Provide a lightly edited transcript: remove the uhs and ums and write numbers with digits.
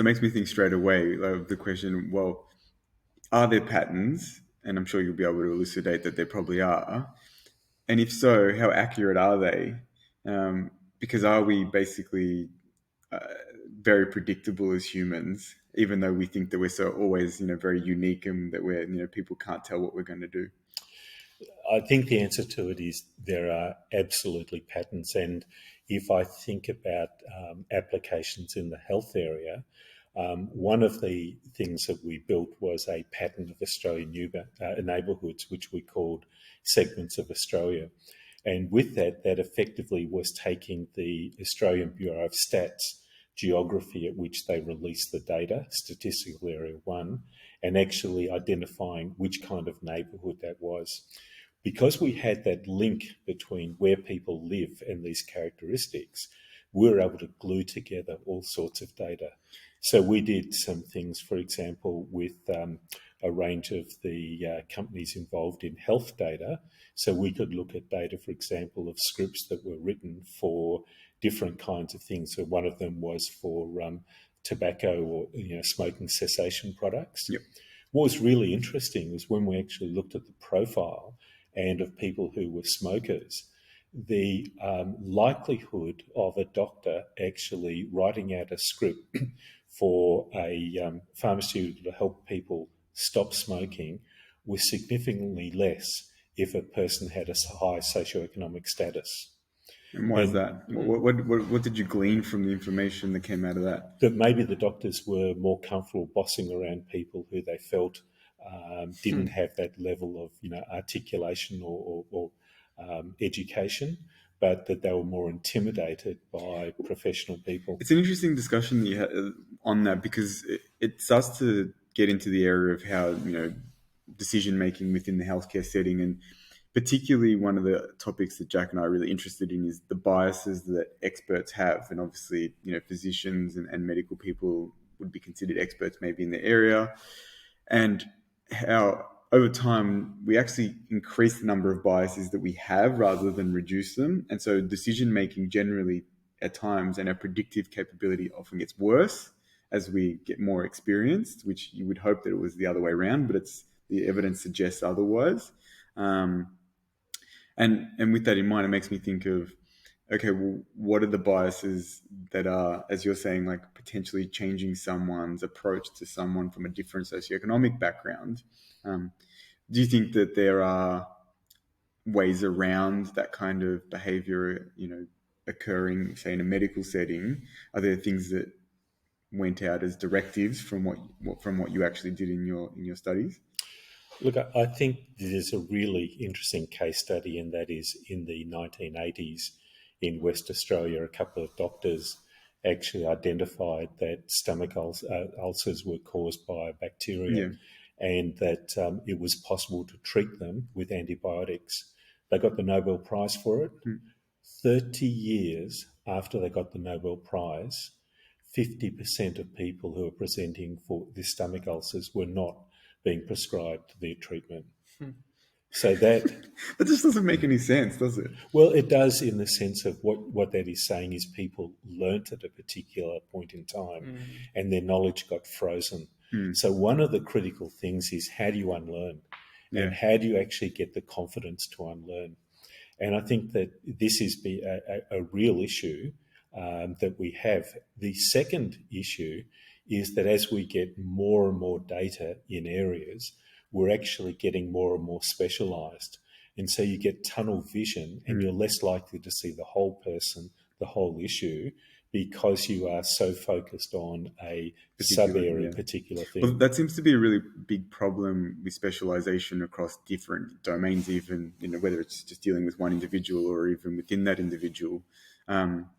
It makes me think straight away of the question, well, are there patterns? And I'm sure you'll be able to elucidate that there probably are. And if so, how accurate are they? Because are we basically uh, very predictable as humans, even though we think that we're so always, very unique and that we're, people can't tell what we're going to do? I think the answer to it is there are absolutely patterns. And if I think about applications in the health area, one of the things that we built was a pattern of Australian neighbourhoods, which we called segments of Australia. And with that, that effectively was taking the Australian Bureau of Stats geography at which they release the data, statistical area 1, and actually identifying which kind of neighbourhood that was. Because we had that link between where people live and these characteristics, we were able to glue together all sorts of data. So we did some things, for example, with a range of the companies involved in health data. So we could look at data, for example, of scripts that were written for different kinds of things. So one of them was for tobacco or smoking cessation products. Yep. What was really interesting was when we actually looked at the profile and of people who were smokers, the likelihood of a doctor actually writing out a script for a pharmaceutical to help people stop smoking was significantly less if a person had a high socioeconomic status. And why is that? What did you glean from the information that came out of that? That maybe the doctors were more comfortable bossing around people who they felt didn't have that level of articulation or education, but that they were more intimidated by professional people. It's an interesting discussion that you had on that, because it starts to get into the area of how decision making within the healthcare setting, and particularly one of the topics that Jack and I are really interested in is the biases that experts have. And obviously, physicians and medical people would be considered experts maybe in the area, and how over time we actually increase the number of biases that we have rather than reduce them. And so decision making generally at times, and our predictive capability often gets worse as we get more experienced, which you would hope that it was the other way around, but the evidence suggests otherwise. And with that in mind, it makes me think of, okay, well, what are the biases that are, as you're saying, like potentially changing someone's approach to someone from a different socioeconomic background? Do you think that there are ways around that kind of behavior, occurring, say, in a medical setting? Are there things that went out as directives from what you actually did in your studies? Look, I think there's a really interesting case study, and that is in the 1980s in West Australia, a couple of doctors actually identified that stomach ulcers were caused by bacteria, and that it was possible to treat them with antibiotics. They got the Nobel Prize for it. 30 years after they got the Nobel Prize, 50% of people who are presenting for the stomach ulcers were not being prescribed their treatment. So that just doesn't make any sense, does it? Well, it does, in the sense of what that is saying is people learnt at a particular point in time and their knowledge got frozen. So one of the critical things is, how do you unlearn? And how do you actually get the confidence to unlearn? And I think that this is a real issue that we have. The second issue is that as we get more and more data in areas, we're actually getting more and more specialised. And so you get tunnel vision, and you're less likely to see the whole person, the whole issue, because you are so focused on a sub-area, particular thing. Well, that seems to be a really big problem with specialisation across different domains, even whether it's just dealing with one individual or even within that individual.